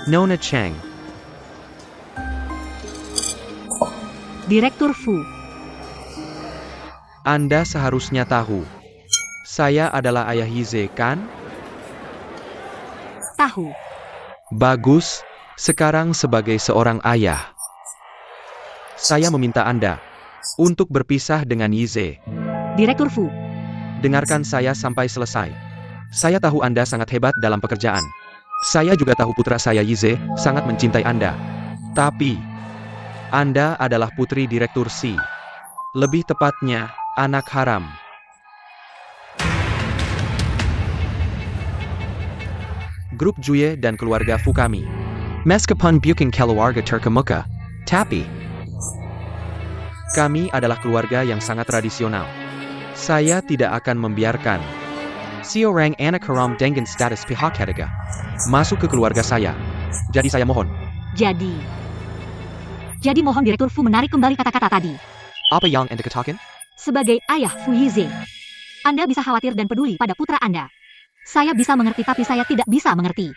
Nona Cheng. Direktur Fu. Anda seharusnya tahu. Saya adalah ayah Yize, kan? Tahu. Bagus. Sekarang sebagai seorang ayah, saya meminta Anda untuk berpisah dengan Yize. Direktur Fu. Dengarkan saya sampai selesai. Saya tahu Anda sangat hebat dalam pekerjaan. Saya juga tahu putra saya Yize sangat mencintai Anda. Tapi, Anda adalah putri Direktur Si. Lebih tepatnya, anak haram. Grup Juye dan keluarga Fu kami. Meskipun bukan keluarga terkemuka, tapi kami adalah keluarga yang sangat tradisional. Saya tidak akan membiarkan seorang anak haram dengan status pihak ketiga masuk ke keluarga saya. Jadi saya mohon. Jadi mohon Direktur Fu menarik kembali kata-kata tadi. Apa yang Anda katakan? Sebagai ayah Fu Yize, Anda bisa khawatir dan peduli pada putra Anda. Saya bisa mengerti tapi saya tidak bisa mengerti.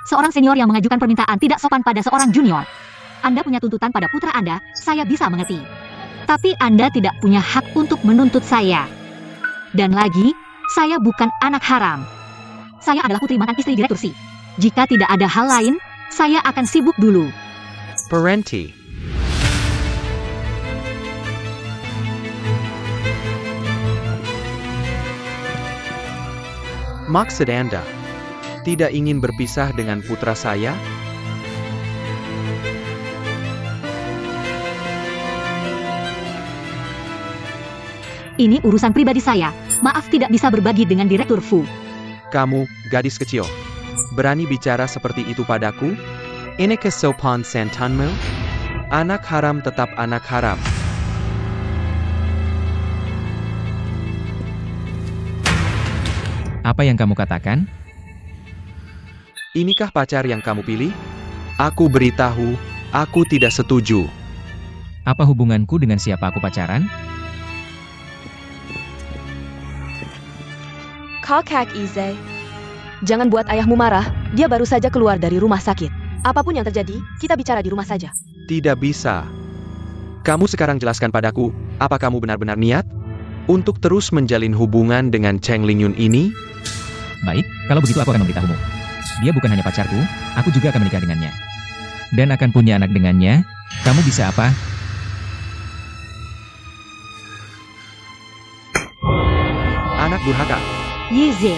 Seorang senior yang mengajukan permintaan tidak sopan pada seorang junior. Anda punya tuntutan pada putra Anda, saya bisa mengerti. Tapi Anda tidak punya hak untuk menuntut saya. Dan lagi, saya bukan anak haram. Saya adalah putri mantan istri Direktur Si. Jika tidak ada hal lain, saya akan sibuk dulu. Berhenti. Maksud Anda tidak ingin berpisah dengan putra saya? Ini urusan pribadi saya. Maaf tidak bisa berbagi dengan Direktur Fu. Kamu, gadis kecil, berani bicara seperti itu padaku? Ini kesopan santunmu? Anak haram tetap anak haram. Apa yang kamu katakan? Inikah pacar yang kamu pilih? Aku beritahu, aku tidak setuju. Apa hubunganku dengan siapa aku pacaran? Kakak Yize, jangan buat ayahmu marah, dia baru saja keluar dari rumah sakit. Apapun yang terjadi, kita bicara di rumah saja. Tidak bisa. Kamu sekarang jelaskan padaku, apa kamu benar-benar niat untuk terus menjalin hubungan dengan Cheng Lingyun ini? Baik, kalau begitu aku akan memberitahumu. Dia bukan hanya pacarku, aku juga akan menikah dengannya. Dan akan punya anak dengannya. Kamu bisa apa? Anak durhaka. Yize.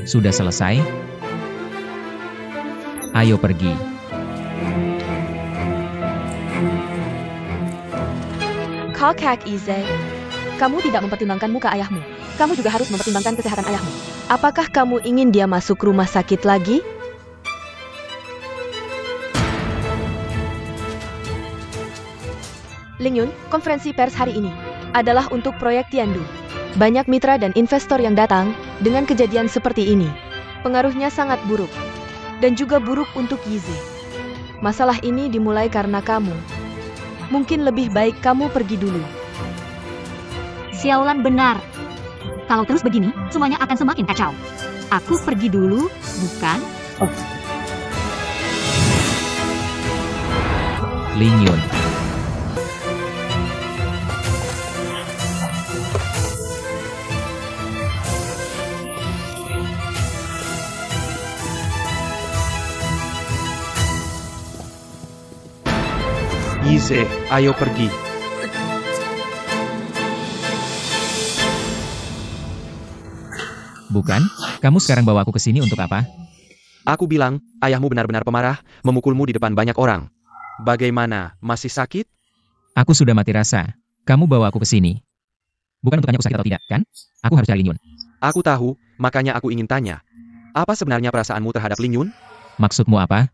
Sudah selesai? Ayo pergi. Kakak Yize, kamu tidak mempertimbangkan muka ayahmu. Kamu juga harus mempertimbangkan kesehatan ayahmu. Apakah kamu ingin dia masuk rumah sakit lagi? Lingyun, konferensi pers hari ini adalah untuk proyek Tiandu. Banyak mitra dan investor yang datang dengan kejadian seperti ini. Pengaruhnya sangat buruk. Dan juga buruk untuk Yize. Masalah ini dimulai karena kamu. Mungkin lebih baik kamu pergi dulu. Xiaolan benar. Kalau terus begini, semuanya akan semakin kacau. Aku pergi dulu, bukan? Lingyun. Yize, ayo pergi. Bukan? Kamu sekarang bawa aku ke sini untuk apa? Aku bilang, ayahmu benar-benar pemarah, memukulmu di depan banyak orang. Bagaimana, masih sakit? Aku sudah mati rasa. Kamu bawa aku ke sini. Bukan untuk tanya aku sakit atau tidak, kan? Aku harus cari Lingyun. Aku tahu, makanya aku ingin tanya. Apa sebenarnya perasaanmu terhadap Lingyun? Maksudmu apa?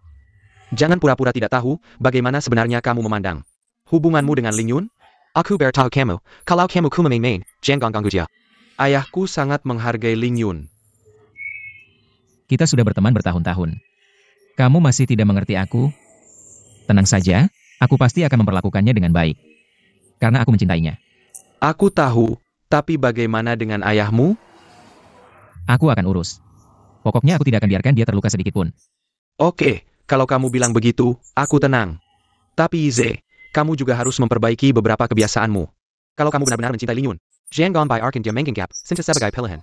Jangan pura-pura tidak tahu, bagaimana sebenarnya kamu memandang hubunganmu dengan Lingyun? Aku bertahu kamu, kalau kamu kumain-main, jangan ganggu dia. Ayahku sangat menghargai Lingyun. Kita sudah berteman bertahun-tahun. Kamu masih tidak mengerti aku? Tenang saja, aku pasti akan memperlakukannya dengan baik. Karena aku mencintainya. Aku tahu, Tapi bagaimana dengan ayahmu? Aku akan urus. Pokoknya aku tidak akan biarkan dia terluka sedikit pun. Oke, kalau kamu bilang begitu, aku tenang. Tapi Yize, kamu juga harus memperbaiki beberapa kebiasaanmu. Kalau kamu benar-benar mencintai Lingyun, jangan by arkin dia menginggap, since sebagai pilihan.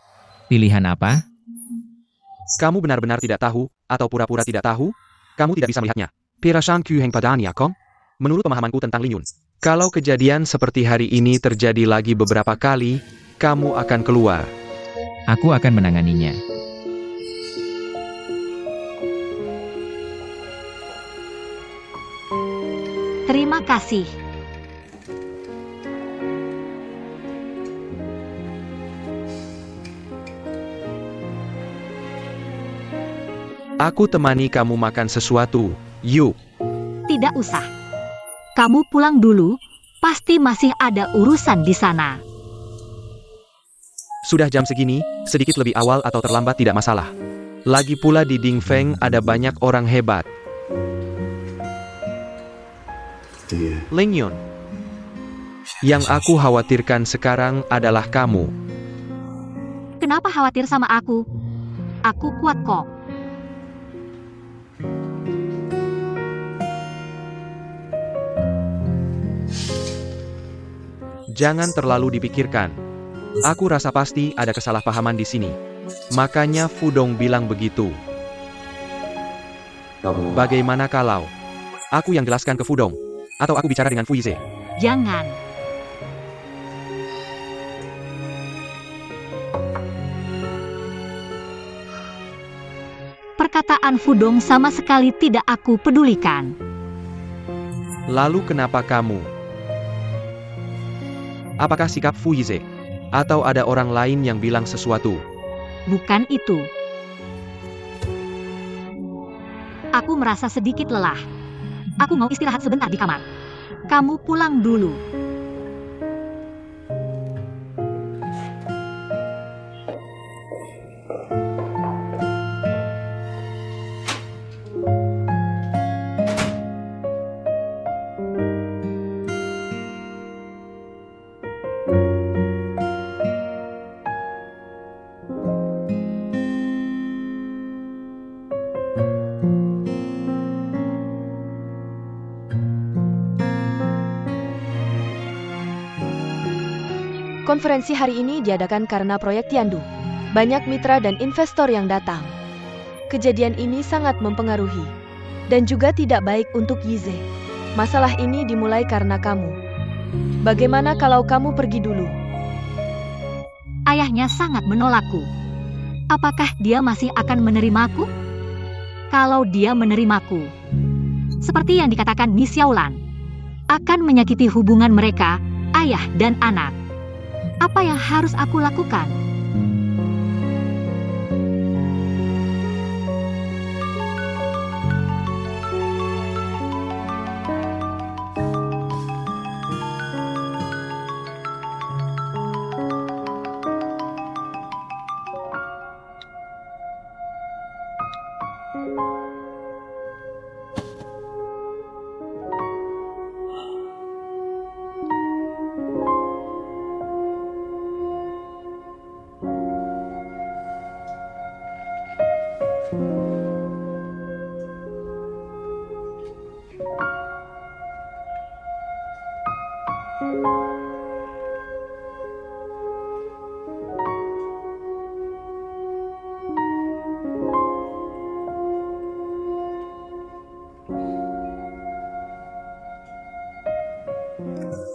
Pilihan apa? Kamu benar-benar tidak tahu, atau pura-pura tidak tahu? Kamu tidak bisa melihatnya. Pirasanku heng padanya, Kong? Menurut pemahamanku tentang Lingyun, kalau kejadian seperti hari ini terjadi lagi beberapa kali, kamu akan keluar. Aku akan menanganinya. Terima kasih. Aku temani kamu makan sesuatu, yuk. Tidak usah. Kamu pulang dulu, pasti masih ada urusan di sana. Sudah jam segini, sedikit lebih awal atau terlambat tidak masalah. Lagi pula di Dingfeng ada banyak orang hebat. Lingyun. Yang aku khawatirkan sekarang adalah kamu. Kenapa khawatir sama aku? Aku kuat kok. Jangan terlalu dipikirkan. Aku rasa pasti ada kesalahpahaman di sini. Makanya Fudong bilang begitu. Bagaimana kalau aku yang jelaskan ke Fudong? Atau aku bicara dengan Fu Yize? Jangan. Perkataan Fudong sama sekali tidak aku pedulikan. Lalu kenapa kamu? Apakah sikap Fu Yize? Atau ada orang lain yang bilang sesuatu? Bukan itu. Aku merasa sedikit lelah. Aku mau istirahat sebentar di kamar. Kamu pulang dulu. Konferensi hari ini diadakan karena proyek Tiandu. Banyak mitra dan investor yang datang. Kejadian ini sangat mempengaruhi dan juga tidak baik untuk Yize. Masalah ini dimulai karena kamu. Bagaimana kalau kamu pergi dulu? Ayahnya sangat menolakku. Apakah dia masih akan menerimaku? Kalau dia menerimaku, seperti yang dikatakan Miss Xiaolan, akan menyakiti hubungan mereka, ayah dan anak. Apa yang harus aku lakukan?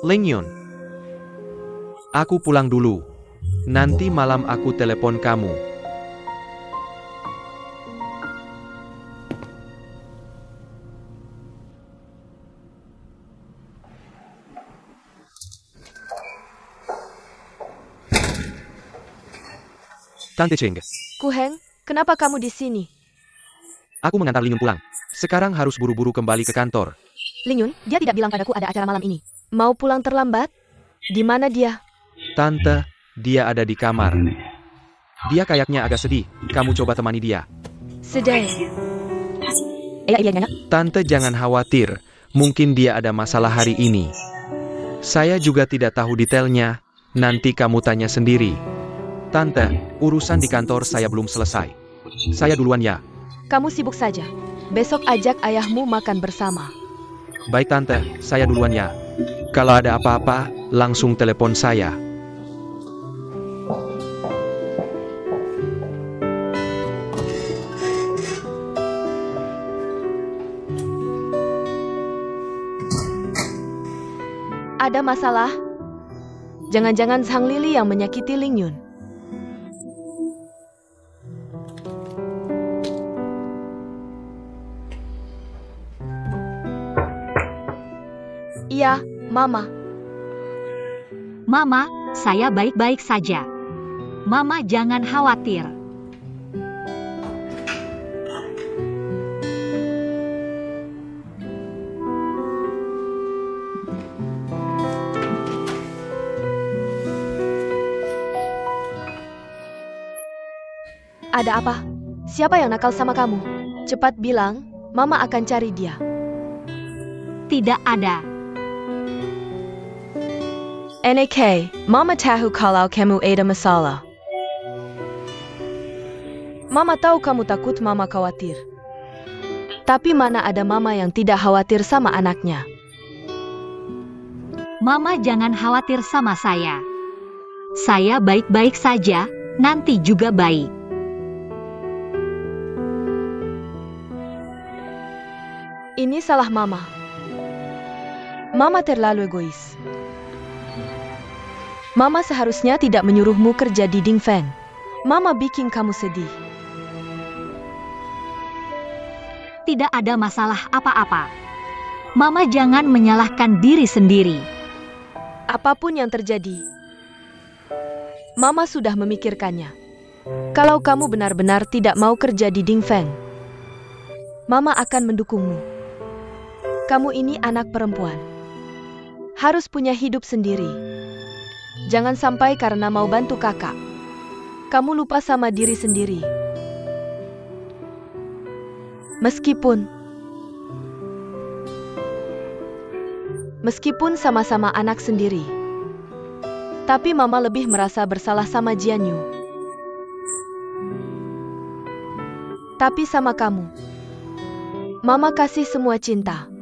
Lingyun. Aku pulang dulu. Nanti malam aku telepon kamu. Tante Cheng. Ku Heng, kenapa kamu di sini? Aku mengantar Lingyun pulang. Sekarang harus buru-buru kembali ke kantor. Lingyun, dia tidak bilang padaku ada acara malam ini. Mau pulang terlambat? Di mana dia? Tante, dia ada di kamar. Dia kayaknya agak sedih. Kamu coba temani dia. Sedih. Tante jangan khawatir. Mungkin dia ada masalah hari ini. Saya juga tidak tahu detailnya. Nanti kamu tanya sendiri. Tante, urusan di kantor saya belum selesai. Saya duluan ya. Kamu sibuk saja. Besok ajak ayahmu makan bersama. Baik Tante, saya duluan ya. Kalau ada apa-apa, langsung telepon saya. Ada masalah? Jangan-jangan Zhang Lili yang menyakiti Ling Yun. Iya, Mama. Mama, saya baik-baik saja. Mama jangan khawatir. Ada apa? Siapa yang nakal sama kamu? Cepat bilang, Mama akan cari dia. Tidak ada. NAK, Mama tahu kalau kamu ada masalah. Mama tahu kamu takut Mama khawatir. Tapi mana ada Mama yang tidak khawatir sama anaknya? Mama jangan khawatir sama saya. Saya baik-baik saja, nanti juga baik. Ini salah Mama. Mama terlalu egois. Mama seharusnya tidak menyuruhmu kerja di Dingfeng. Mama bikin kamu sedih. Tidak ada masalah apa-apa. Mama jangan menyalahkan diri sendiri. Apapun yang terjadi, Mama sudah memikirkannya. Kalau kamu benar-benar tidak mau kerja di Dingfeng, Mama akan mendukungmu. Kamu ini anak perempuan. Harus punya hidup sendiri. Jangan sampai karena mau bantu kakak, kamu lupa sama diri sendiri. Meskipun sama-sama anak sendiri, tapi Mama lebih merasa bersalah sama Jianyu. Tapi sama kamu, Mama kasih semua cinta.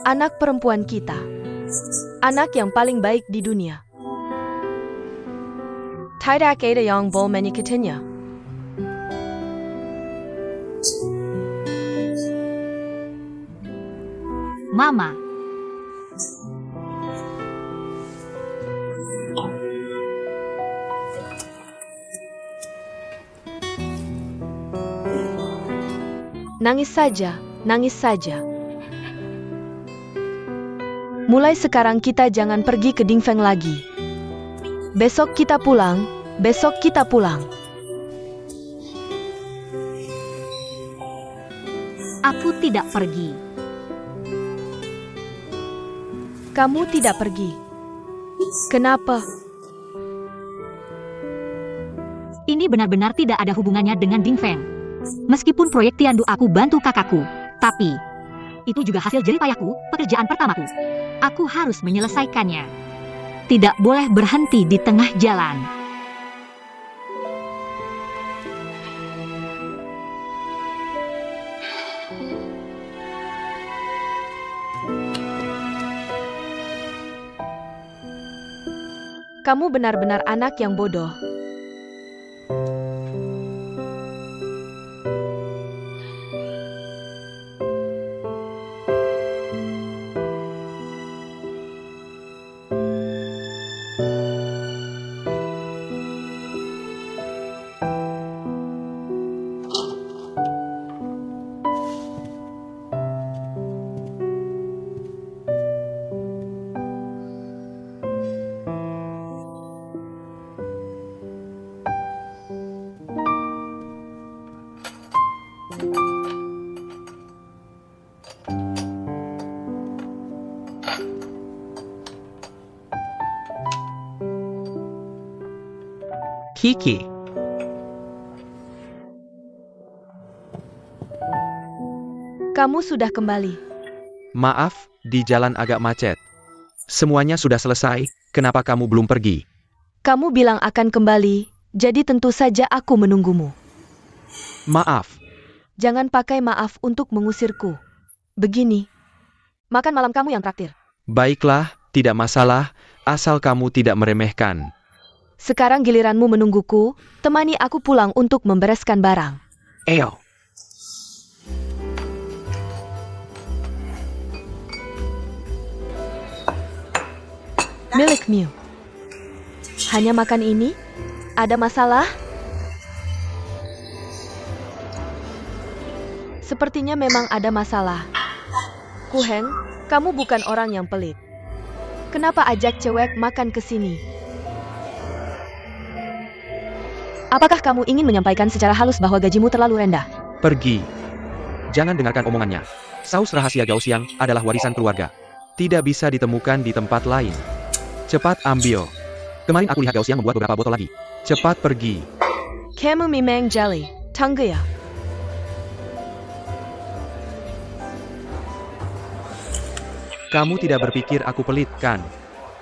Anak perempuan kita, anak yang paling baik di dunia. Tidak ada yang boleh menyakitinya. Mama. Nangis saja, nangis saja. Mulai sekarang kita jangan pergi ke Dingfeng lagi. Besok kita pulang, besok kita pulang. Aku tidak pergi. Kamu tidak pergi. Kenapa? Ini benar-benar tidak ada hubungannya dengan Dingfeng. Meskipun proyek Tiandu aku bantu kakakku, tapi itu juga hasil jerih payahku, pekerjaan pertamaku. Aku harus menyelesaikannya. Tidak boleh berhenti di tengah jalan. Kamu benar-benar anak yang bodoh. Kiki. Kamu sudah kembali. Maaf, di jalan agak macet. Semuanya sudah selesai, kenapa kamu belum pergi? Kamu bilang akan kembali, jadi tentu saja aku menunggumu. Maaf, Jangan pakai maaf untuk mengusirku. Begini, makan malam kamu yang traktir. baiklah, tidak masalah, asal kamu tidak meremehkan. Sekarang giliranmu menungguku, temani aku pulang untuk membereskan barang. Eo. Milik Miu. Hanya makan ini? Ada masalah? Sepertinya memang ada masalah. Kuheng, kamu bukan orang yang pelit. Kenapa ajak cewek makan ke sini? Apakah kamu ingin menyampaikan secara halus bahwa gajimu terlalu rendah? Pergi. Jangan dengarkan omongannya. Saus rahasia Gaoxiang adalah warisan keluarga. Tidak bisa ditemukan di tempat lain. Cepat ambil. Kemarin aku lihat Gaoxiang membuat beberapa botol lagi. Cepat pergi. Kamu memang jelly, tangga ya? Kamu tidak berpikir aku pelit, kan?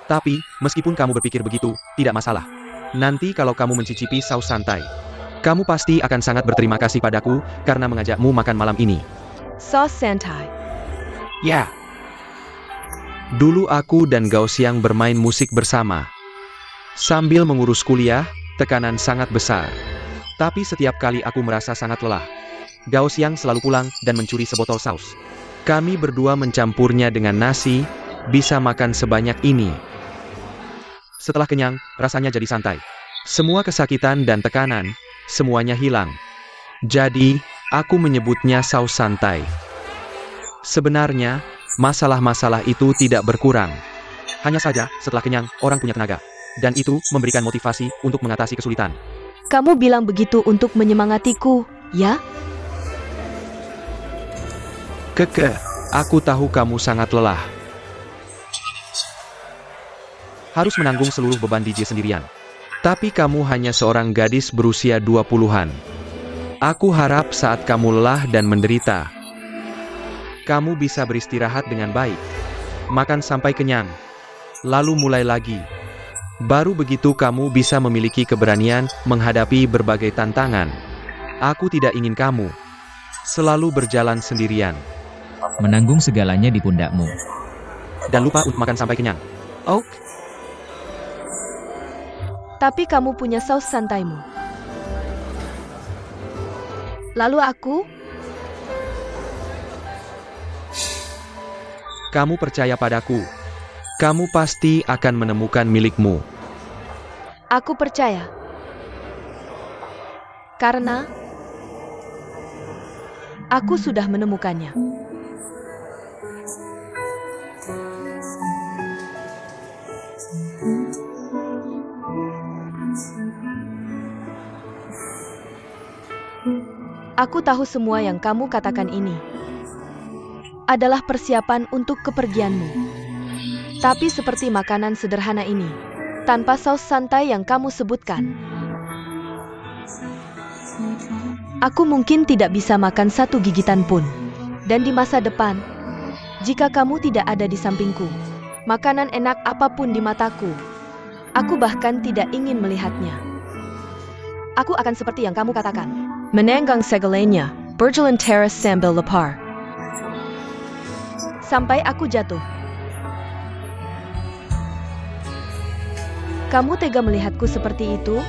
Tapi, meskipun kamu berpikir begitu, tidak masalah. Nanti kalau kamu mencicipi saus santai, kamu pasti akan sangat berterima kasih padaku karena mengajakmu makan malam ini. Saus santai. Ya. Dulu aku dan Gaoxiang bermain musik bersama. Sambil mengurus kuliah, tekanan sangat besar. Tapi setiap kali aku merasa sangat lelah, Gaoxiang selalu pulang dan mencuri sebotol saus. Kami berdua mencampurnya dengan nasi, bisa makan sebanyak ini. Setelah kenyang, rasanya jadi santai. Semua kesakitan dan tekanan, semuanya hilang. Jadi, aku menyebutnya saus santai. Sebenarnya, masalah-masalah itu tidak berkurang. Hanya saja, setelah kenyang, orang punya tenaga. Dan itu memberikan motivasi untuk mengatasi kesulitan. Kamu bilang begitu untuk menyemangatiku, ya? Keke, aku tahu kamu sangat lelah. Harus menanggung seluruh beban DJ sendirian. Tapi kamu hanya seorang gadis berusia 20-an. Aku harap saat kamu lelah dan menderita, kamu bisa beristirahat dengan baik. Makan sampai kenyang. Lalu mulai lagi. Baru begitu kamu bisa memiliki keberanian menghadapi berbagai tantangan. Aku tidak ingin kamu selalu berjalan sendirian. Menanggung segalanya di pundakmu. Dan lupa untuk makan sampai kenyang. Oh, Tapi kamu punya saus santaimu. Lalu aku? kamu percaya padaku. Kamu pasti akan menemukan milikmu. Aku percaya. Karena aku sudah menemukannya. Aku tahu semua yang kamu katakan ini adalah persiapan untuk kepergianmu. Tapi seperti makanan sederhana ini, tanpa saus santai yang kamu sebutkan, aku mungkin tidak bisa makan satu gigitan pun. Dan di masa depan, jika kamu tidak ada di sampingku, makanan enak apapun di mataku, aku bahkan tidak ingin melihatnya. Aku akan seperti yang kamu katakan. Menenggang segalanya, berjalan teras sambil lapar. Sampai aku jatuh. Kamu tega melihatku seperti itu?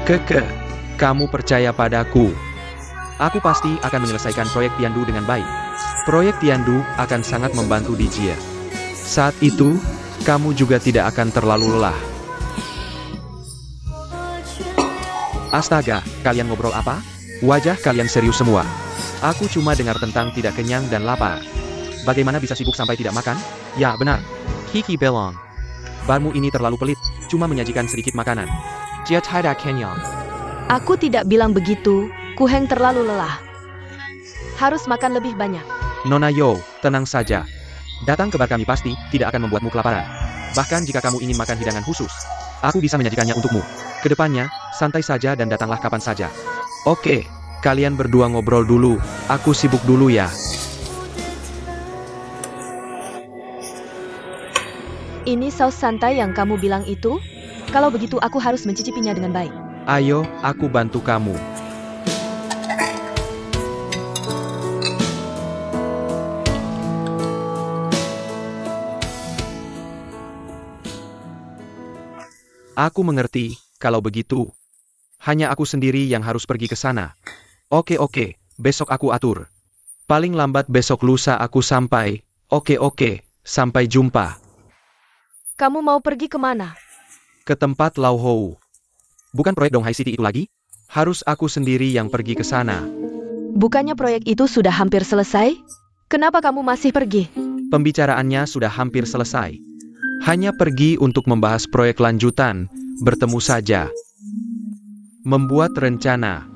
Keke, kamu percaya padaku. Aku pasti akan menyelesaikan proyek Tiandu dengan baik. Proyek Tiandu akan sangat membantu Dijie. Saat itu, kamu juga tidak akan terlalu lelah. Astaga, kalian ngobrol apa? Wajah kalian serius semua. Aku cuma dengar tentang tidak kenyang dan lapar. Bagaimana bisa sibuk sampai tidak makan? Ya, benar. Kiki Belong. Barmu ini terlalu pelit, cuma menyajikan sedikit makanan. Jia tidak kenyang. Aku tidak bilang begitu, Kuheng terlalu lelah. Harus makan lebih banyak. Nona Yo, tenang saja. Datang ke bar kami pasti tidak akan membuatmu kelaparan. Bahkan jika kamu ingin makan hidangan khusus, aku bisa menyajikannya untukmu. Kedepannya, santai saja dan datanglah kapan saja. Oke, kalian berdua ngobrol dulu, aku sibuk dulu ya. Ini saus santai yang kamu bilang itu? Kalau begitu aku harus mencicipinya dengan baik. Ayo, aku bantu kamu. Aku mengerti, kalau begitu. Hanya aku sendiri yang harus pergi ke sana. Oke, besok aku atur. Paling lambat besok lusa aku sampai. Oke, sampai jumpa. Kamu mau pergi kemana? Ke tempat Lau Hou. Bukan proyek Donghai City itu lagi? Harus aku sendiri yang pergi ke sana. Bukannya proyek itu sudah hampir selesai? Kenapa kamu masih pergi? Pembicaraannya sudah hampir selesai. Hanya pergi untuk membahas proyek lanjutan, bertemu saja. Membuat rencana.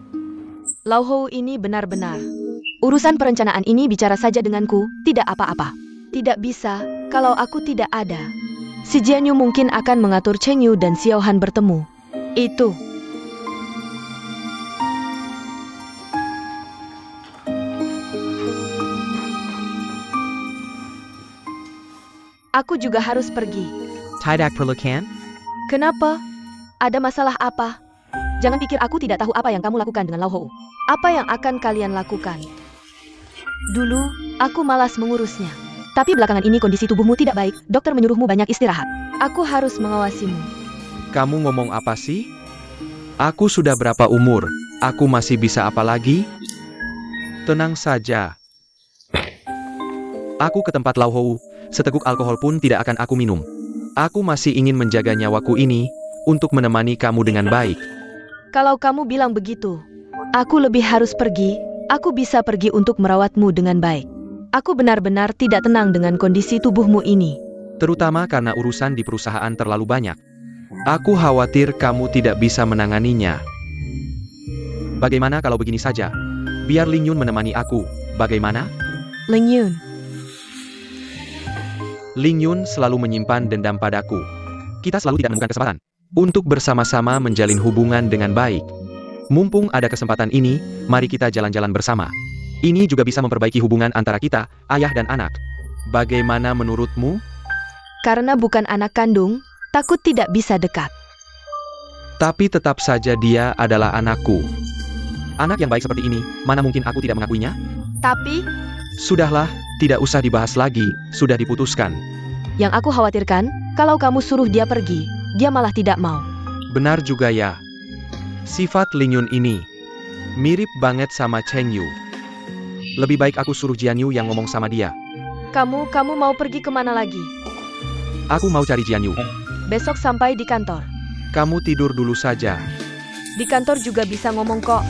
Lau Hou ini benar-benar. Urusan perencanaan ini bicara saja denganku, tidak apa-apa. Tidak bisa, kalau aku tidak ada. Si Jianyu mungkin akan mengatur Cheng Yu dan Xiao Han bertemu. Itu. Aku juga harus pergi. Tidak perlu kan? Kenapa? Ada masalah apa? Jangan pikir aku tidak tahu apa yang kamu lakukan dengan Lau Hou. Apa yang akan kalian lakukan? Dulu, aku malas mengurusnya. Tapi belakangan ini kondisi tubuhmu tidak baik, dokter menyuruhmu banyak istirahat. Aku harus mengawasimu. Kamu ngomong apa sih? Aku sudah berapa umur? Aku masih bisa apa lagi? Tenang saja. Aku ke tempat Lau Hou, seteguk alkohol pun tidak akan aku minum. Aku masih ingin menjaga nyawaku ini, untuk menemani kamu dengan baik. Kalau kamu bilang begitu, aku lebih harus pergi. Aku bisa pergi untuk merawatmu dengan baik. Aku benar-benar tidak tenang dengan kondisi tubuhmu ini. Terutama karena urusan di perusahaan terlalu banyak. Aku khawatir kamu tidak bisa menanganinya. Bagaimana kalau begini saja? Biar Ling Yun menemani aku, bagaimana? Ling Yun. Ling Yun selalu menyimpan dendam padaku. Kita selalu tidak menemukan kesempatan untuk bersama-sama menjalin hubungan dengan baik. Mumpung ada kesempatan ini, mari kita jalan-jalan bersama. Ini juga bisa memperbaiki hubungan antara kita, ayah dan anak. Bagaimana menurutmu? Karena bukan anak kandung, takut tidak bisa dekat. Tapi tetap saja dia adalah anakku. Anak yang baik seperti ini, mana mungkin aku tidak mengakuinya? Tapi, Sudahlah, tidak usah dibahas lagi, sudah diputuskan. yang aku khawatirkan, kalau kamu suruh dia pergi, dia malah tidak mau. Benar juga ya. Sifat Ling Yun ini mirip banget sama Cheng Yu. Lebih baik aku suruh Jian Yu yang ngomong sama dia. Kamu mau pergi kemana lagi? Aku mau cari Jian Yu. Besok sampai di kantor. Kamu tidur dulu saja. Di kantor juga bisa ngomong kok.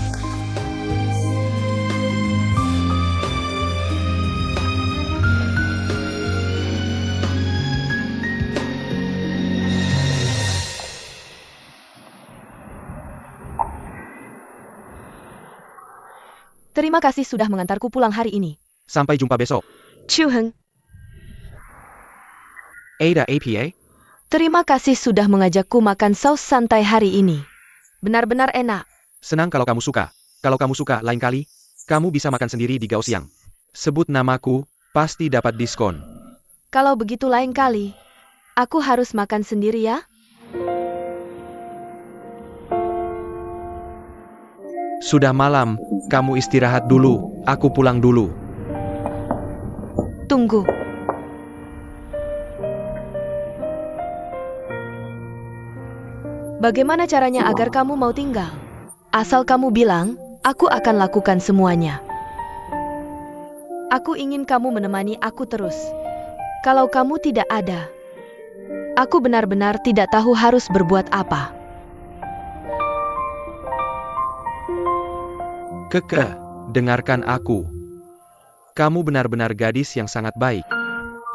Terima kasih sudah mengantarku pulang hari ini. Sampai jumpa besok. Chu Heng, Ada APA? terima kasih sudah mengajakku makan saus santai hari ini. Benar-benar enak. Senang kalau kamu suka. Kalau kamu suka lain kali, kamu bisa makan sendiri di Gaoxiang. Sebut namaku, pasti dapat diskon. Kalau begitu lain kali, aku harus makan sendiri ya? Sudah malam, kamu istirahat dulu, aku pulang dulu. Tunggu. Bagaimana caranya agar kamu mau tinggal? Asal kamu bilang, aku akan lakukan semuanya. Aku ingin kamu menemani aku terus. Kalau kamu tidak ada, aku benar-benar tidak tahu harus berbuat apa. Keke, dengarkan aku. Kamu benar-benar gadis yang sangat baik.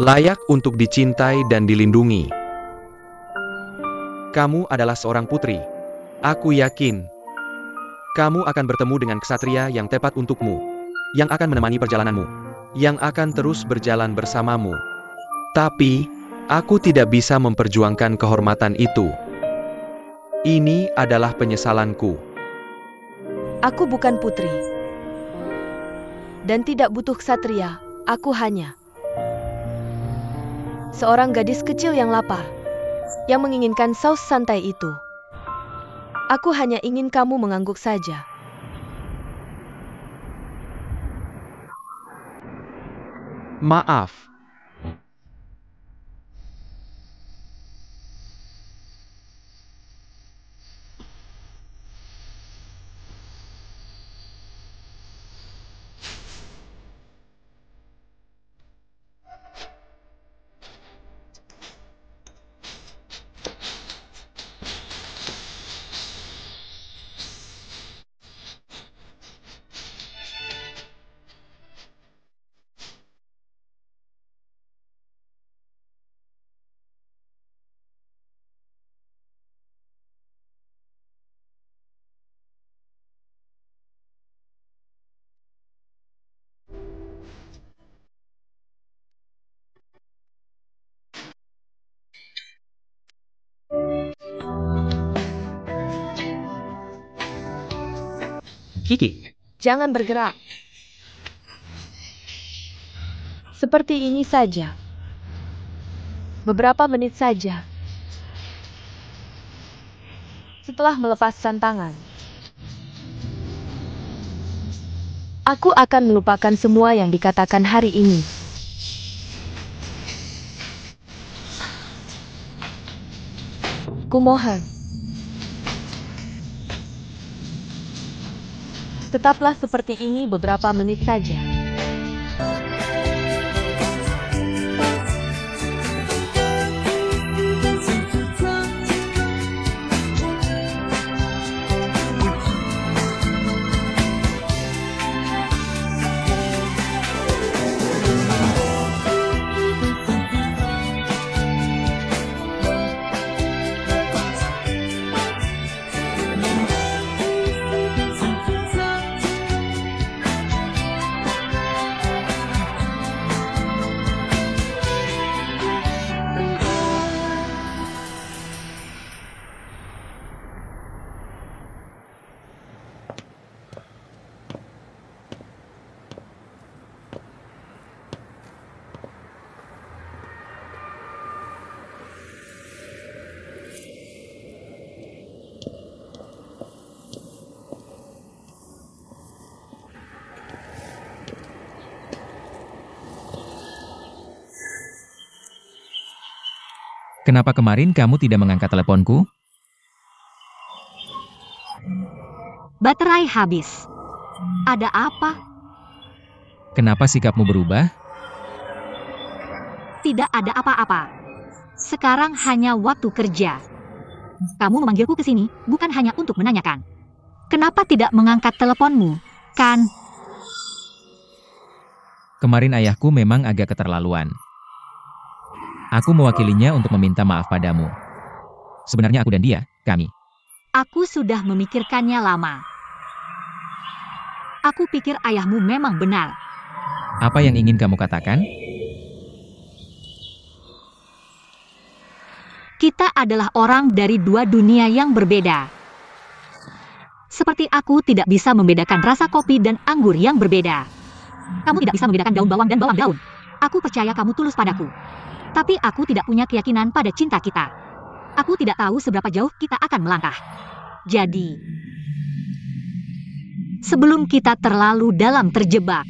Layak untuk dicintai dan dilindungi. Kamu adalah seorang putri. Aku yakin kamu akan bertemu dengan ksatria yang tepat untukmu, yang akan menemani perjalananmu, yang akan terus berjalan bersamamu. Tapi, aku tidak bisa memperjuangkan kehormatan itu. Ini adalah penyesalanku. Aku bukan putri. Dan tidak butuh ksatria, aku hanya seorang gadis kecil yang lapar, yang menginginkan saus santai itu. Aku hanya ingin kamu mengangguk saja. Maaf. Kiki, Jangan bergerak. Seperti ini saja. Beberapa menit saja. Setelah melepaskan tangan, aku akan melupakan semua yang dikatakan hari ini. Kumohon. Tetaplah seperti ini beberapa menit saja. kenapa kemarin kamu tidak mengangkat teleponku? Baterai habis. Ada apa? Kenapa sikapmu berubah? Tidak ada apa-apa. Sekarang hanya waktu kerja. Kamu memanggilku ke sini bukan hanya untuk menanyakan. Kenapa tidak mengangkat teleponmu, kan? Kemarin ayahku memang agak keterlaluan. Aku mewakilinya untuk meminta maaf padamu. Sebenarnya aku dan dia, kami. Aku sudah memikirkannya lama. Aku pikir ayahmu memang benar. Apa yang ingin kamu katakan? Kita adalah orang dari dua dunia yang berbeda. Seperti aku tidak bisa membedakan rasa kopi dan anggur yang berbeda. Kamu tidak bisa membedakan daun bawang dan bawang daun. Aku percaya kamu tulus padaku. Tapi aku tidak punya keyakinan pada cinta kita. Aku tidak tahu seberapa jauh kita akan melangkah. Jadi, sebelum kita terlalu dalam terjebak,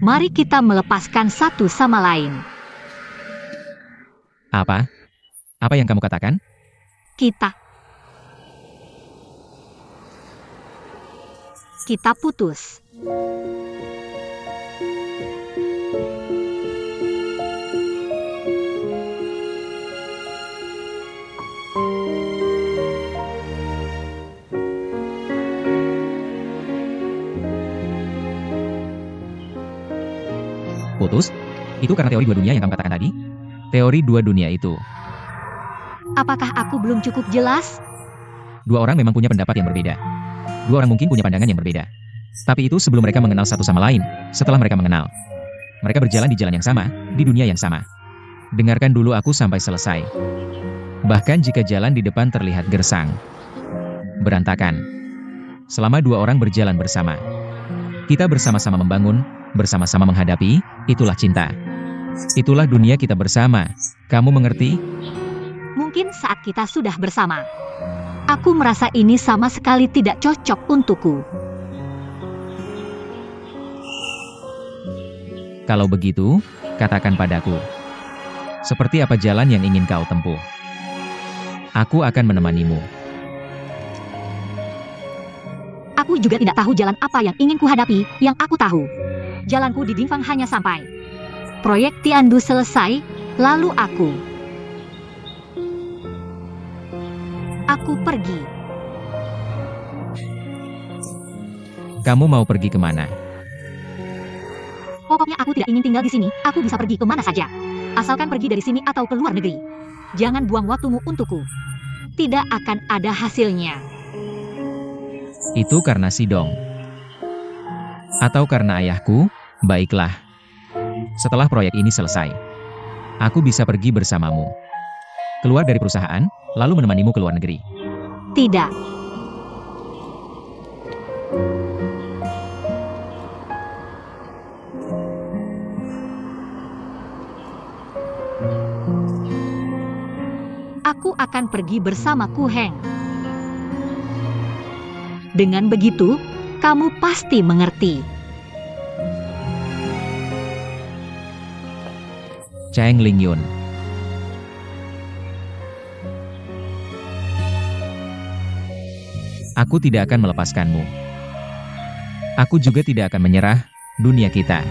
mari kita melepaskan satu sama lain. Apa? Apa yang kamu katakan? Kita putus. Putus? Itu karena teori dua dunia yang kamu katakan tadi? Teori dua dunia itu. Apakah aku belum cukup jelas? Dua orang memang punya pendapat yang berbeda. Dua orang mungkin punya pandangan yang berbeda. Tapi itu sebelum mereka mengenal satu sama lain, setelah mereka mengenal. Mereka berjalan di jalan yang sama, di dunia yang sama. Dengarkan dulu aku sampai selesai. Bahkan jika jalan di depan terlihat gersang, berantakan. Selama dua orang berjalan bersama, kita bersama-sama membangun, bersama-sama menghadapi, itulah cinta. Itulah dunia kita bersama. Kamu mengerti? Mungkin saat kita sudah bersama. Aku merasa ini sama sekali tidak cocok untukku. Kalau begitu, katakan padaku. Seperti apa jalan yang ingin kau tempuh? Aku akan menemanimu. Aku juga tidak tahu jalan apa yang ingin kuhadapi. Yang aku tahu, jalanku di Dingfang hanya sampai proyek Tiandu selesai, lalu aku pergi. Kamu mau pergi kemana? Pokoknya aku tidak ingin tinggal di sini. Aku bisa pergi kemana saja. Asalkan pergi dari sini atau ke luar negeri. Jangan buang waktumu untukku. Tidak akan ada hasilnya. Itu karena Sidong. Atau karena ayahku? Baiklah. Setelah proyek ini selesai, aku bisa pergi bersamamu. Keluar dari perusahaan, lalu menemanimu ke luar negeri. Tidak. Aku akan pergi bersama Ku Heng. Dengan begitu, kamu pasti mengerti. Cheng Lingyun. Aku tidak akan melepaskanmu. Aku juga tidak akan menyerah, dunia kita.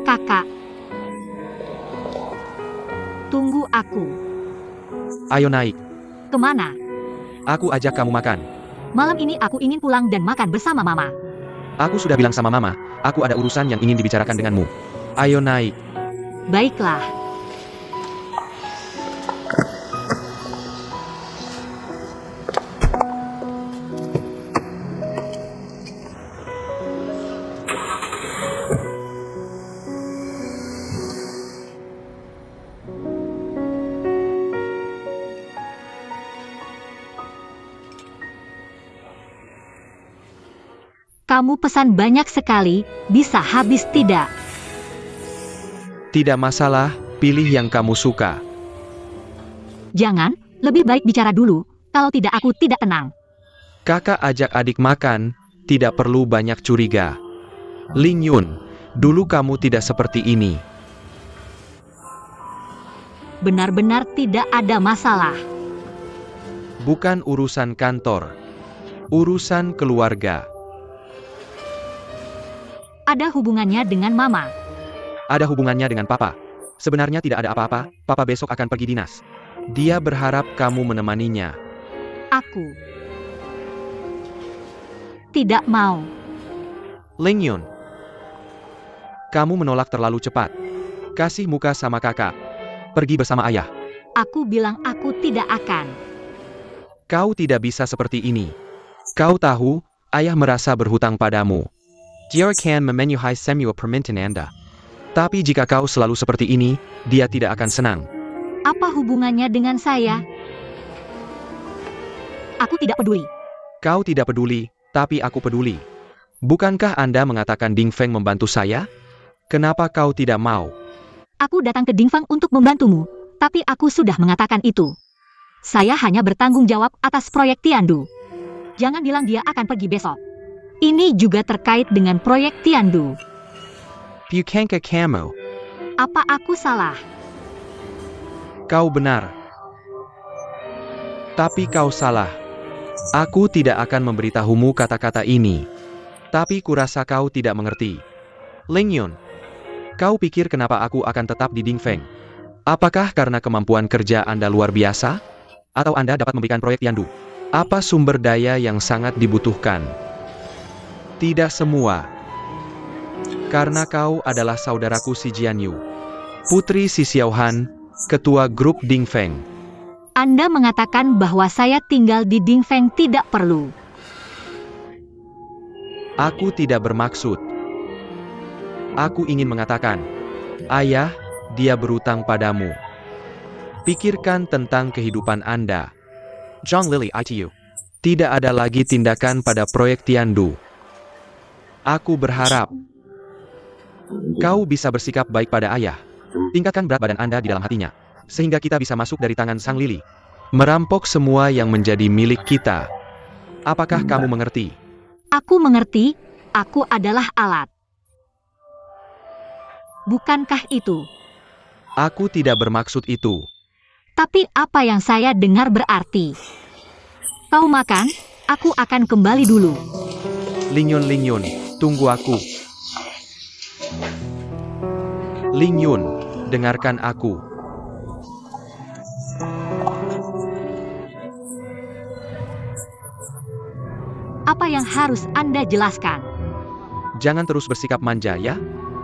Kakak, tunggu aku. Ayo naik. Kemana? Aku ajak kamu makan. Malam ini aku ingin pulang dan makan bersama Mama. Aku sudah bilang sama Mama, aku ada urusan yang ingin dibicarakan denganmu. Ayo naik. Baiklah. Kamu pesan banyak sekali, bisa habis tidak? Tidak masalah, pilih yang kamu suka. Jangan, lebih baik bicara dulu, kalau tidak aku tidak tenang. Kakak ajak adik makan, tidak perlu banyak curiga. Ling Yun, dulu kamu tidak seperti ini. Benar-benar tidak ada masalah. Bukan urusan kantor. Urusan keluarga. Ada hubungannya dengan Mama. Ada hubungannya dengan Papa. Sebenarnya tidak ada apa-apa, Papa besok akan pergi dinas. Dia berharap kamu menemaninya. Aku tidak mau. Ling Yun, kamu menolak terlalu cepat. Kasih muka sama kakak. Pergi bersama ayah. Aku bilang aku tidak akan. Kau tidak bisa seperti ini. Kau tahu, ayah merasa berhutang padamu. Dia akan memenuhi semua permintaan Anda. Tapi jika kau selalu seperti ini, dia tidak akan senang. Apa hubungannya dengan saya? Aku tidak peduli. Kau tidak peduli, tapi aku peduli. Bukankah Anda mengatakan Ding Feng membantu saya? Kenapa kau tidak mau? Aku datang ke Dingfang untuk membantumu, tapi aku sudah mengatakan itu. Saya hanya bertanggung jawab atas proyek Tiandu. Jangan bilang dia akan pergi besok. Ini juga terkait dengan proyek Tiandu. Bukankah kamu? Apa aku salah? Kau benar. Tapi kau salah. Aku tidak akan memberitahumu kata-kata ini. Tapi kurasa kau tidak mengerti. Ling Yun, kau pikir kenapa aku akan tetap di Dingfeng? Apakah karena kemampuan kerja Anda luar biasa? Atau Anda dapat memberikan proyek Tiandu? Apa sumber daya yang sangat dibutuhkan? Tidak semua. Karena kau adalah saudaraku si Jianyu. Putri si Xiaohan, ketua grup Dingfeng. Anda mengatakan bahwa saya tinggal di Dingfeng tidak perlu. Aku tidak bermaksud. Aku ingin mengatakan, ayah, dia berutang padamu. Pikirkan tentang kehidupan Anda. Zhang Lily ITU. Tidak ada lagi tindakan pada proyek Tiandu. Aku berharap kau bisa bersikap baik pada ayah. Tingkatkan berat badan Anda di dalam hatinya, sehingga kita bisa masuk dari tangan Sang Lily. Merampok semua yang menjadi milik kita. Apakah kamu mengerti? Aku mengerti, aku adalah alat. Bukankah itu? Aku tidak bermaksud itu. Tapi apa yang saya dengar berarti. Kau makan, aku akan kembali dulu. Ling Yun, tunggu aku. Ling Yun, dengarkan aku. Apa yang harus Anda jelaskan? Jangan terus bersikap manja ya.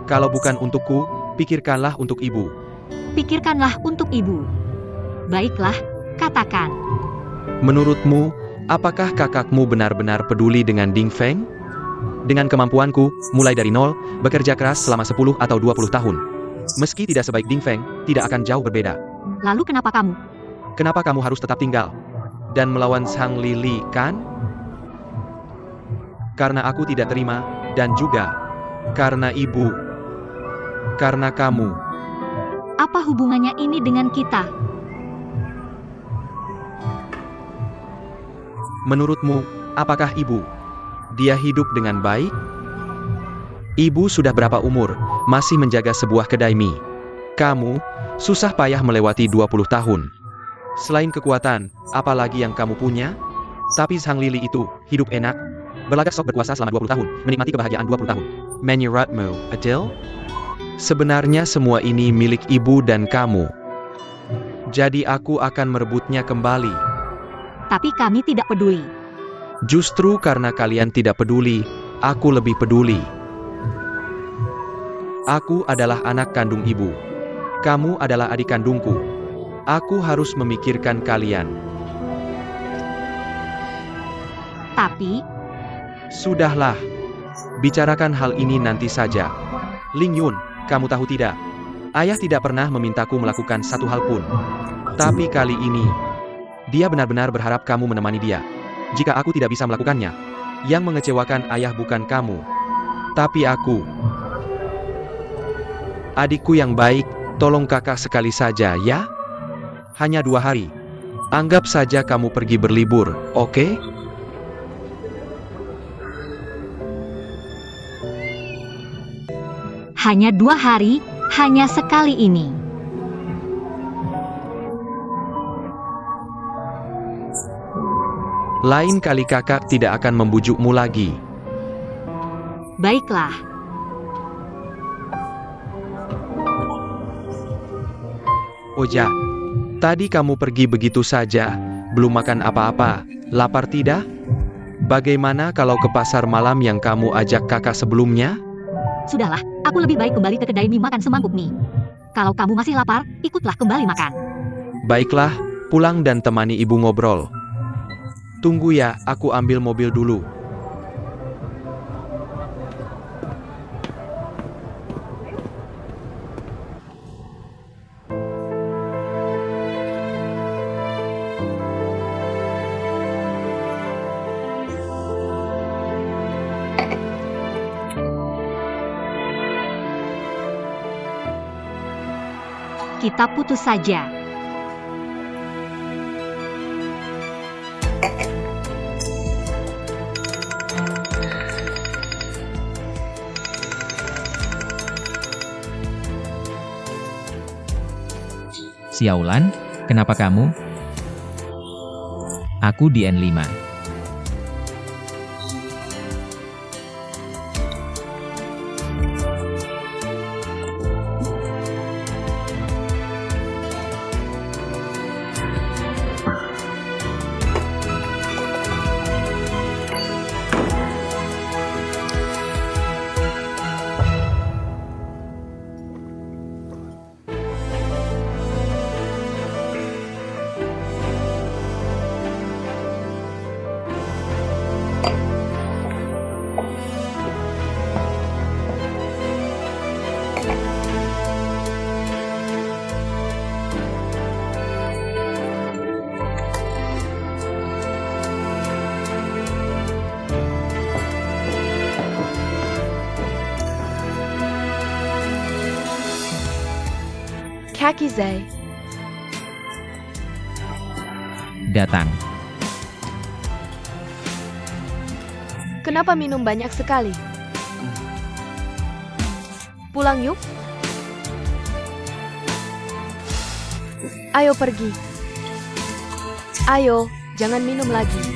Kalau bukan untukku, pikirkanlah untuk ibu. Pikirkanlah untuk ibu. Baiklah, katakan. Menurutmu, apakah kakakmu benar-benar peduli dengan Dingfeng? Dengan kemampuanku, mulai dari nol, bekerja keras selama 10 atau 20 tahun. Meski tidak sebaik Dingfeng, tidak akan jauh berbeda. Lalu kenapa kamu? Kenapa kamu harus tetap tinggal? Dan melawan Sang Lily, kan? Karena aku tidak terima, dan juga karena ibu. Karena kamu. Apa hubungannya ini dengan kita? Menurutmu, apakah ibu? Dia hidup dengan baik? Ibu sudah berapa umur, masih menjaga sebuah kedai mie. Kamu, susah payah melewati 20 tahun. Selain kekuatan, apa lagi yang kamu punya? Tapi Sang Lily itu, hidup enak. Berlagak sok berkuasa selama 20 tahun, menikmati kebahagiaan 20 tahun. Menurutmu, Adil? Sebenarnya semua ini milik ibu dan kamu. Jadi aku akan merebutnya kembali. Tapi kami tidak peduli. Justru karena kalian tidak peduli, aku lebih peduli. Aku adalah anak kandung ibu. Kamu adalah adik kandungku. Aku harus memikirkan kalian. Tapi, sudahlah. Bicarakan hal ini nanti saja. Ling Yun, kamu tahu tidak? Ayah tidak pernah memintaku melakukan satu hal pun. Tapi kali ini, dia benar-benar berharap kamu menemani dia. Jika aku tidak bisa melakukannya, yang mengecewakan ayah bukan kamu, tapi aku. Adikku yang baik, tolong kakak sekali saja ya. Hanya 2 hari. Anggap saja kamu pergi berlibur, oke? Hanya 2 hari, hanya sekali ini. Lain kali kakak tidak akan membujukmu lagi. Baiklah. Oja, tadi kamu pergi begitu saja, belum makan apa-apa, lapar tidak? Bagaimana kalau ke pasar malam yang kamu ajak kakak sebelumnya? Sudahlah, aku lebih baik kembali ke kedai mie makan semangkuk mie. Kalau kamu masih lapar, ikutlah kembali makan. Baiklah, pulang dan temani ibu ngobrol. Tunggu ya, aku ambil mobil dulu. Kita putus saja. Xiaolan, kenapa kamu? Aku di N5. Kaki Zai, Datang. kenapa minum banyak sekali? Pulang yuk. Ayo pergi. Ayo, jangan minum lagi.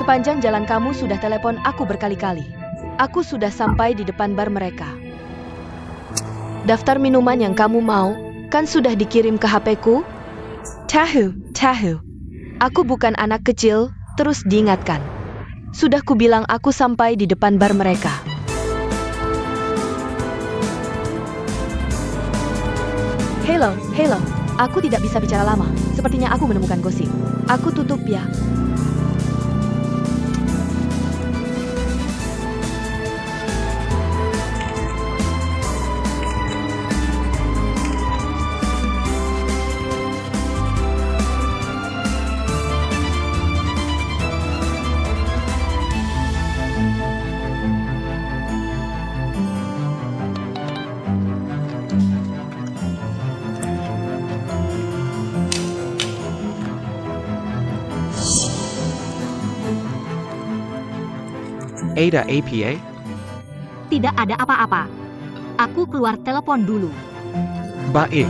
Sepanjang jalan kamu sudah telepon aku berkali-kali. Aku sudah sampai di depan bar mereka. Daftar minuman yang kamu mau, kan sudah dikirim ke HP-ku? Tahu. Aku bukan anak kecil, terus diingatkan. Sudah kubilang aku sampai di depan bar mereka. Hello. Aku tidak bisa bicara lama. Sepertinya aku menemukan gosip. Aku tutup ya. Ada APA? Tidak ada apa-apa. Aku keluar telepon dulu. Baik.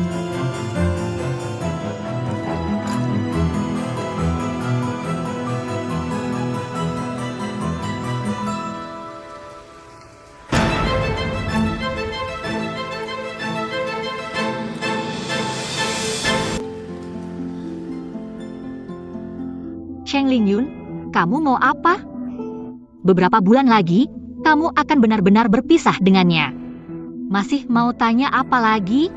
Cheng Lingyun, kamu mau apa? Beberapa bulan lagi, kamu akan benar-benar berpisah dengannya. Masih mau tanya apa lagi?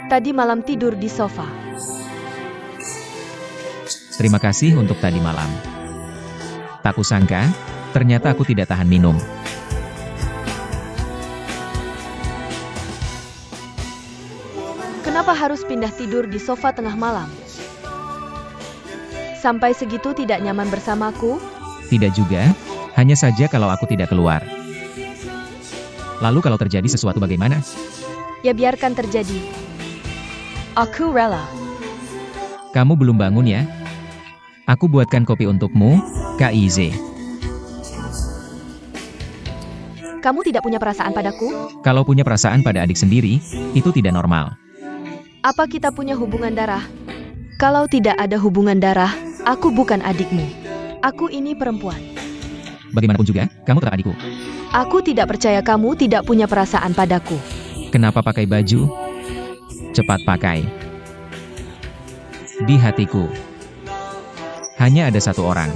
Tadi malam tidur di sofa. Terima kasih untuk tadi malam. Tak kusangka, ternyata aku tidak tahan minum. Kenapa harus pindah tidur di sofa tengah malam? Sampai segitu tidak nyaman bersamaku? Tidak juga, hanya saja kalau aku tidak keluar. Lalu kalau terjadi sesuatu bagaimana? Ya biarkan terjadi. Aku rela. Kamu belum bangun ya? Aku buatkan kopi untukmu, Kak Ize. Kamu tidak punya perasaan padaku? Kalau punya perasaan pada adik sendiri, itu tidak normal. Apa kita punya hubungan darah? Kalau tidak ada hubungan darah, aku bukan adikmu. Aku ini perempuan. Bagaimanapun juga, kamu tetap adikku. Aku tidak percaya kamu tidak punya perasaan padaku. Kenapa pakai baju? Cepat pakai. Di hatiku, hanya ada satu orang.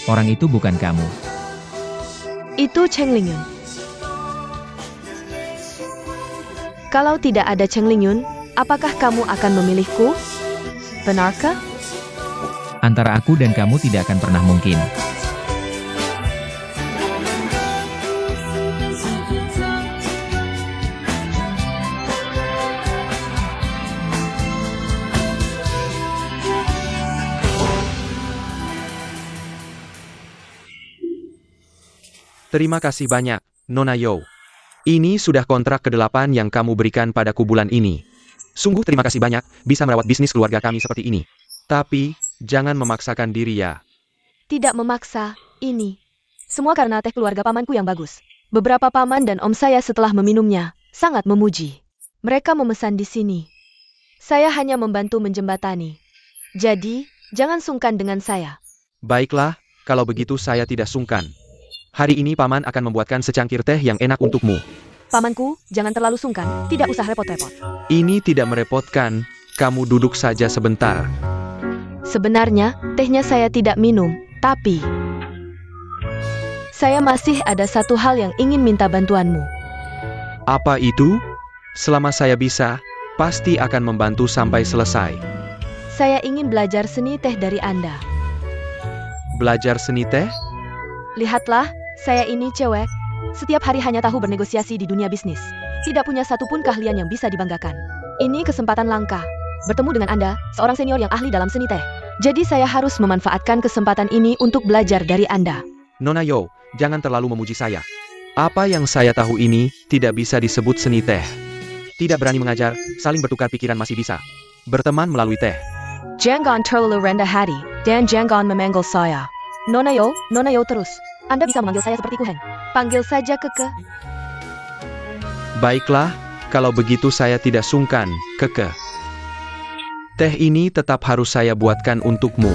Orang itu bukan kamu. Itu Cheng Lingyun. Kalau tidak ada Cheng Lingyun, apakah kamu akan memilihku? Benarkah? Antara aku dan kamu tidak akan pernah mungkin. Terima kasih banyak, Nona Yo. Ini sudah kontrak ke-8 yang kamu berikan padaku bulan ini. Sungguh terima kasih banyak, bisa merawat bisnis keluarga kami seperti ini. Tapi, jangan memaksakan diri ya. Tidak memaksa, ini. Semua karena teh keluarga pamanku yang bagus. Beberapa paman dan om saya setelah meminumnya, sangat memuji. Mereka memesan di sini. Saya hanya membantu menjembatani. Jadi, jangan sungkan dengan saya. Baiklah, kalau begitu saya tidak sungkan. Hari ini paman akan membuatkan secangkir teh yang enak untukmu. Pamanku, jangan terlalu sungkan, tidak usah repot-repot. Ini tidak merepotkan, kamu duduk saja sebentar. Sebenarnya, tehnya saya tidak minum, tapi... saya masih ada satu hal yang ingin minta bantuanmu. Apa itu? Selama saya bisa, pasti akan membantu sampai selesai. Saya ingin belajar seni teh dari Anda. Belajar seni teh? Lihatlah, saya ini cewek. Setiap hari hanya tahu bernegosiasi di dunia bisnis. Tidak punya satupun keahlian yang bisa dibanggakan. Ini kesempatan langka. Bertemu dengan Anda, seorang senior yang ahli dalam seni teh. Jadi saya harus memanfaatkan kesempatan ini untuk belajar dari Anda. Nona Yo, jangan terlalu memuji saya. Apa yang saya tahu ini, tidak bisa disebut seni teh. Tidak berani mengajar, saling bertukar pikiran masih bisa. Berteman melalui teh. Jangan terlalu rendah hati, dan jangan memanggil saya Nona Yo terus. Anda bisa memanggil saya seperti Kuhen. Panggil saja Keke. Baiklah, kalau begitu saya tidak sungkan, Keke. Teh ini tetap harus saya buatkan untukmu.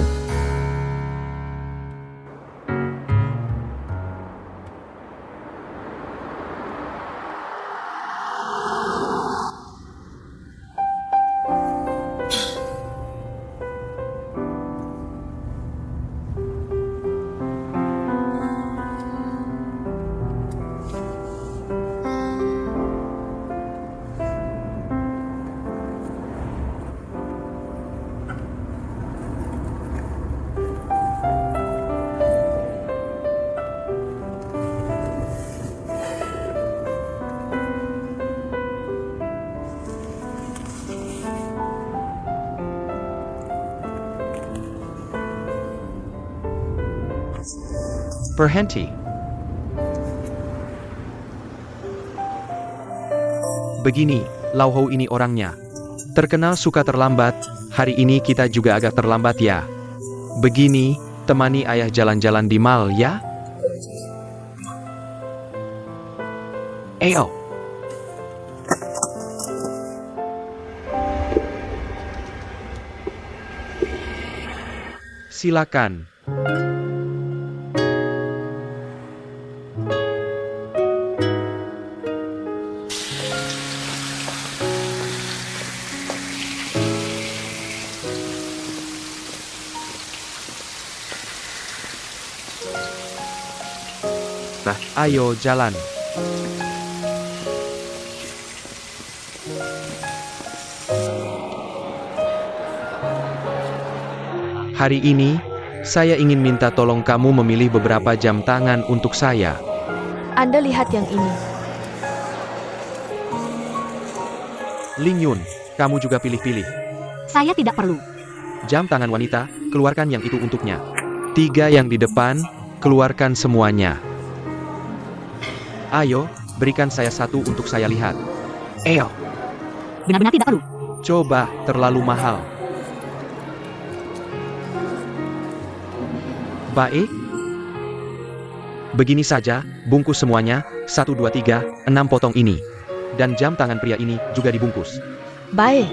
Berhenti. Begini, Lau Hou ini orangnya. Terkenal suka terlambat, hari ini kita juga agak terlambat ya. Begini, temani ayah jalan-jalan di mall ya. Ayo. Silakan. Jakarta. Ayo jalan. Hari ini, saya ingin minta tolong kamu memilih beberapa jam tangan untuk saya. Anda lihat yang ini. Ling Yun, kamu juga pilih-pilih. Saya tidak perlu. Jam tangan wanita, keluarkan yang itu untuknya. 3 yang di depan, keluarkan semuanya. Ayo, berikan saya 1 untuk saya lihat. Ayo. Benar-benar tidak perlu. Coba, terlalu mahal. Baik. Begini saja, bungkus semuanya, 1, 2, 3, 6 potong ini. Dan jam tangan pria ini juga dibungkus. Baik.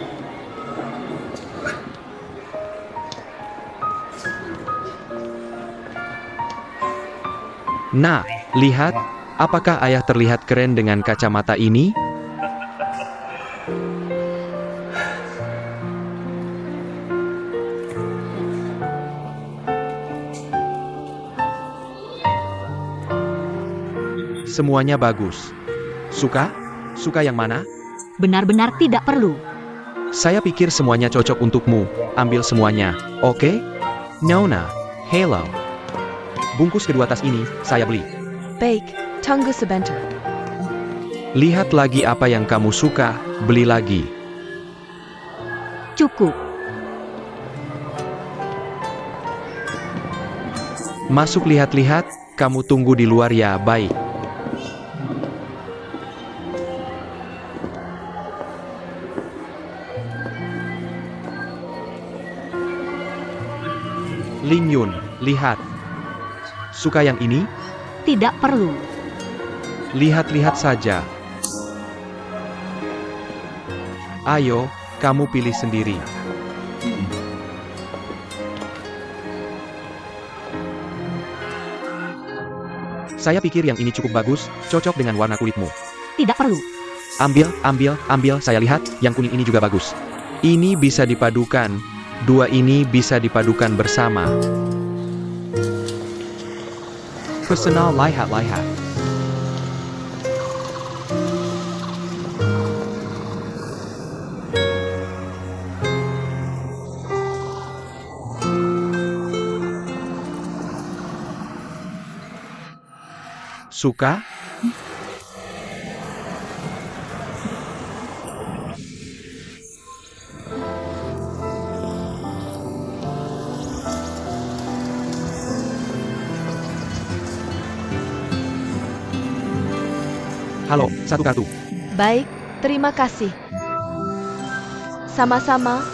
Nah, lihat, apakah ayah terlihat keren dengan kacamata ini? Semuanya bagus. Suka? Suka yang mana? Benar-benar tidak perlu. Saya pikir semuanya cocok untukmu. Ambil semuanya, oke? Nona, hello. Bungkus kedua tas ini, saya beli. Baik, tunggu sebentar. Lihat lagi apa yang kamu suka, beli lagi. Cukup. Masuk lihat-lihat, kamu tunggu di luar ya, baik. Ling Yun, lihat. Suka yang ini? Tidak perlu. Lihat-lihat saja. Ayo, kamu pilih sendiri. Saya pikir yang ini cukup bagus, cocok dengan warna kulitmu. Tidak perlu. Ambil, saya lihat, yang kuning ini juga bagus. Ini bisa dipadukan. 2 ini bisa dipadukan bersama. Personal lihat-lihat. Suka? Halo, 1 kartu. Baik, terima kasih. Sama-sama.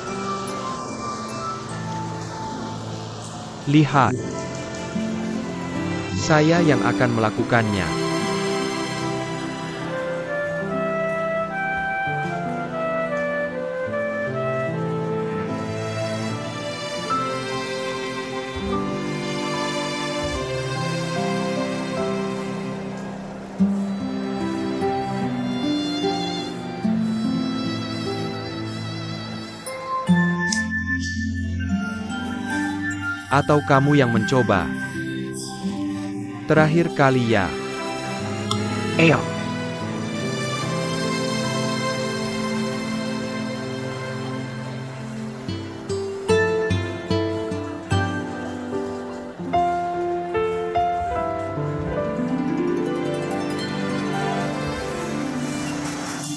Lihat. Saya yang akan melakukannya. Atau kamu yang mencoba? Terakhir kali ya. Ayo.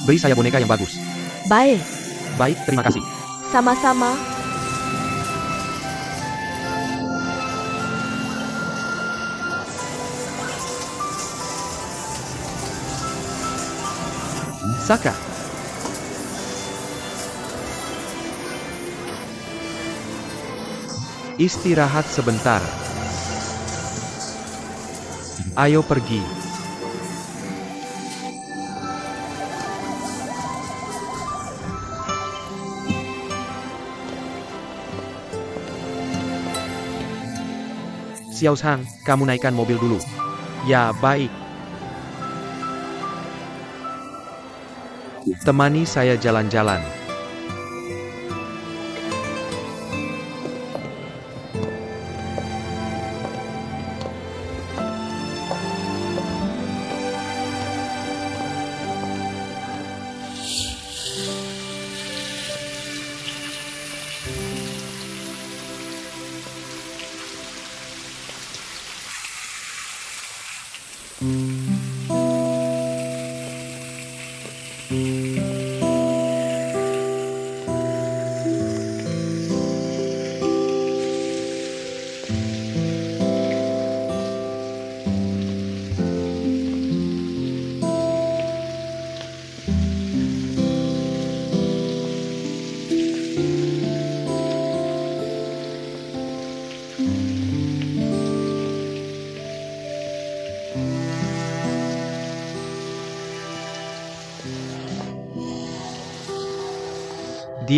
Beri saya boneka yang bagus. Baik. Baik, terima kasih. Sama-sama. Saka. Istirahat sebentar. Ayo pergi. Xiao Shang, kamu naikkan mobil dulu. Ya, baik. Temani saya jalan-jalan. Di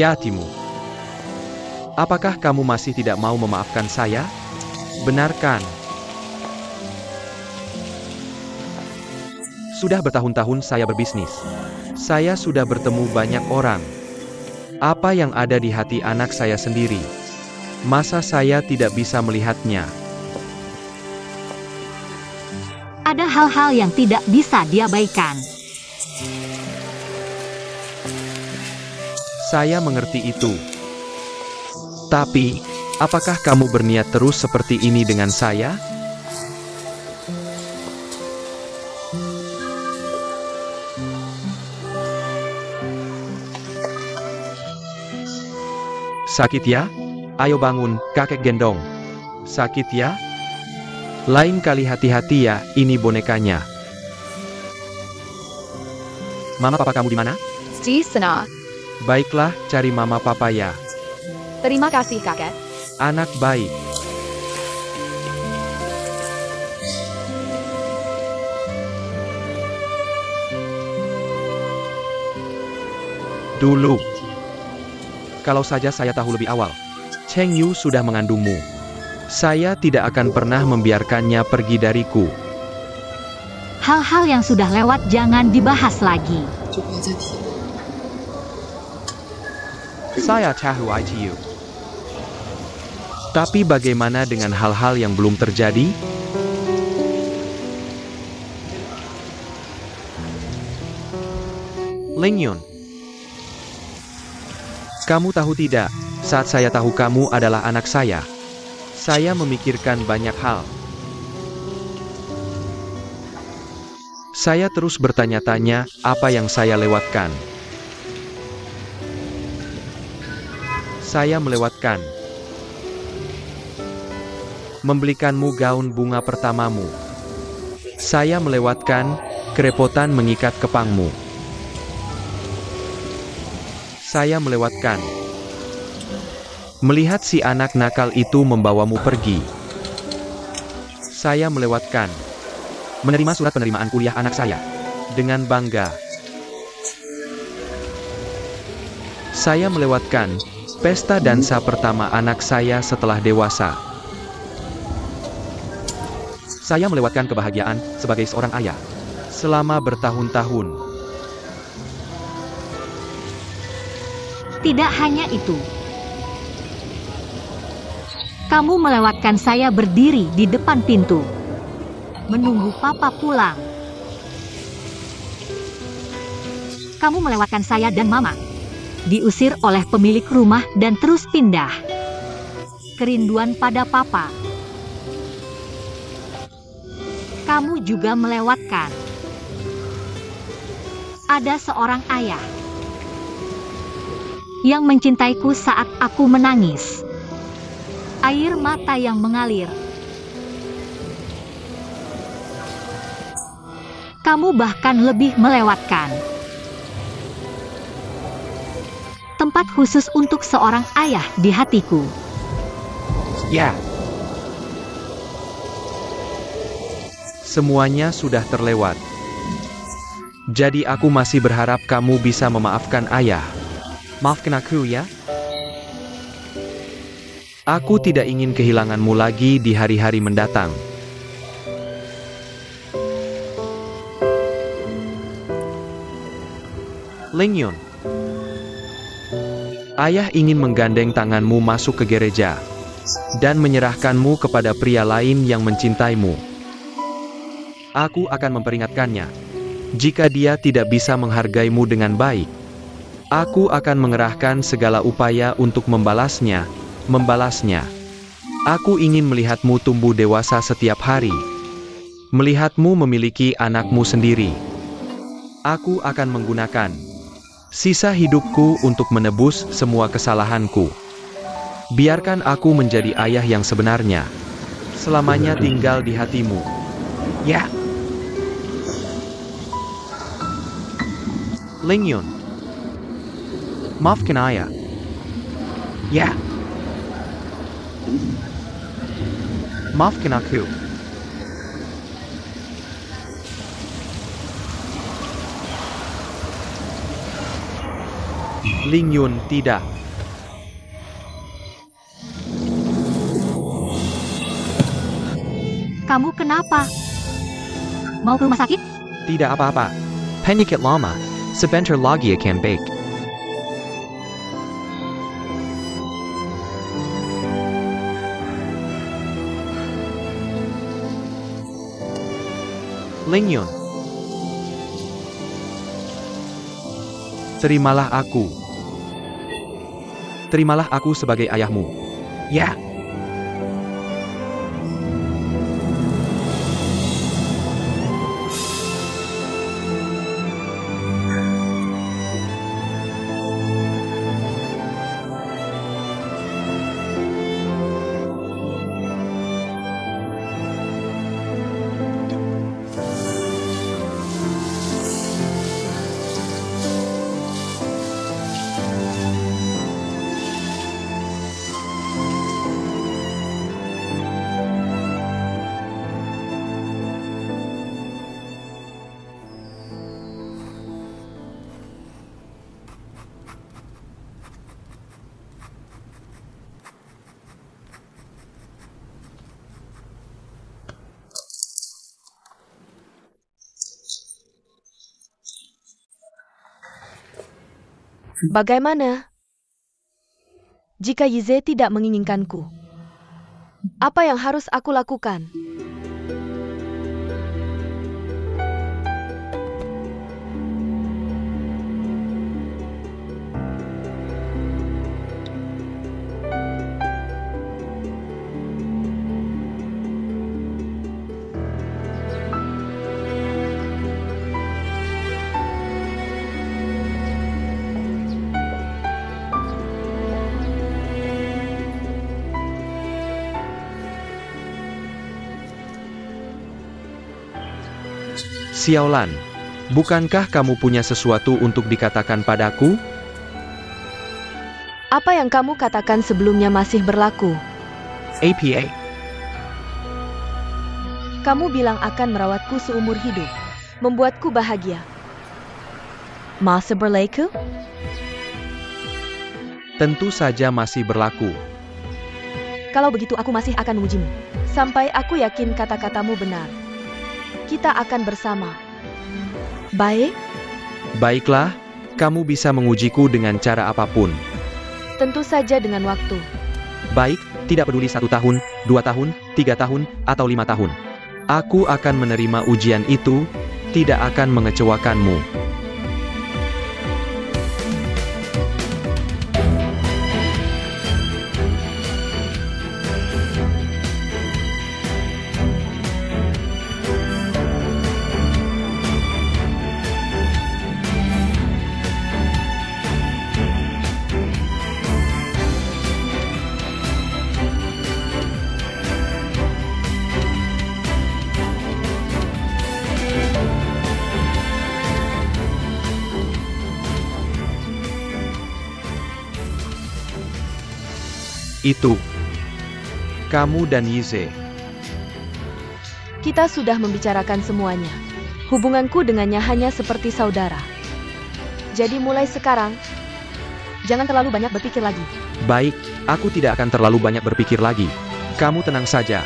hatimu. Apakah kamu masih tidak mau memaafkan saya? Benarkan. Sudah bertahun-tahun saya berbisnis. Saya sudah bertemu banyak orang. Apa yang ada di hati anak saya sendiri? Masa saya tidak bisa melihatnya? Ada hal-hal yang tidak bisa diabaikan. Saya mengerti itu. Tapi, apakah kamu berniat terus seperti ini dengan saya? Sakit ya? Ayo bangun, kakek gendong. Sakit ya? Lain kali hati-hati ya, ini bonekanya. Mama papa kamu di mana? Di sana. Baiklah, cari mama papa ya. Terima kasih, kakek. Anak baik. Dulu. Kalau saja saya tahu lebih awal. Cheng Yu sudah mengandungmu. Saya tidak akan pernah membiarkannya pergi dariku. Hal-hal yang sudah lewat jangan dibahas lagi. Saya tahu itu. Tapi bagaimana dengan hal-hal yang belum terjadi? Ling Yun. Kamu tahu tidak, saat saya tahu kamu adalah anak saya memikirkan banyak hal. Saya terus bertanya-tanya, apa yang saya lewatkan. Saya melewatkan membelikanmu gaun bunga pertamamu. Saya melewatkan kerepotan mengikat kepangmu. Saya melewatkan melihat si anak nakal itu membawamu pergi. Saya melewatkan menerima surat penerimaan kuliah anak saya dengan bangga. Saya melewatkan pesta dansa pertama anak saya setelah dewasa. Saya melewatkan kebahagiaan sebagai seorang ayah selama bertahun-tahun. Tidak hanya itu. Kamu melewatkan saya berdiri di depan pintu, menunggu papa pulang. Kamu melewatkan saya dan mama diusir oleh pemilik rumah dan terus pindah. Kerinduan pada papa. Kamu juga melewatkan ada seorang ayah yang mencintaiku saat aku menangis. Air mata yang mengalir. Kamu bahkan lebih melewatkan tempat khusus untuk seorang ayah di hatiku. Ya. Semuanya sudah terlewat. Jadi aku masih berharap kamu bisa memaafkan ayah. Maafkan aku ya. Aku tidak ingin kehilanganmu lagi di hari-hari mendatang. Ling Yun. Ayah ingin menggandeng tanganmu masuk ke gereja dan menyerahkanmu kepada pria lain yang mencintaimu. Aku akan memperingatkannya. Jika dia tidak bisa menghargaimu dengan baik, aku akan mengerahkan segala upaya untuk membalasnya. Aku ingin melihatmu tumbuh dewasa setiap hari. Melihatmu memiliki anakmu sendiri. Aku akan menggunakan sisa hidupku untuk menebus semua kesalahanku. Biarkan aku menjadi ayah yang sebenarnya. Selamanya tinggal di hatimu. Ya. Lingyun. Maafkan ayah. Ya. Maafkan aku. Lingyun tidak. Kamu kenapa? Mau ke rumah sakit? Tidak apa-apa. Penyakit lama. Sebentar lagi akan baik. Lingyun. Terimalah aku. Terimalah aku sebagai ayahmu. Ya. Bagaimana jika Yize tidak menginginkanku? Apa yang harus aku lakukan? Xiaolan, bukankah kamu punya sesuatu untuk dikatakan padaku? Apa yang kamu katakan sebelumnya masih berlaku. APA. Kamu bilang akan merawatku seumur hidup, membuatku bahagia. Masih berlaku? Tentu saja masih berlaku. Kalau begitu aku masih akan mengujimu. Sampai aku yakin kata-katamu benar. Kita akan bersama. Baik? Baiklah, kamu bisa mengujiku dengan cara apapun. Tentu saja dengan waktu. Baik, tidak peduli 1 tahun, 2 tahun, 3 tahun, atau 5 tahun. Aku akan menerima ujian itu, tidak akan mengecewakanmu. Itu. Kamu dan Yize. Kita sudah membicarakan semuanya. Hubunganku dengannya hanya seperti saudara. Jadi mulai sekarang, jangan terlalu banyak berpikir lagi. Baik, aku tidak akan terlalu banyak berpikir lagi. Kamu tenang saja.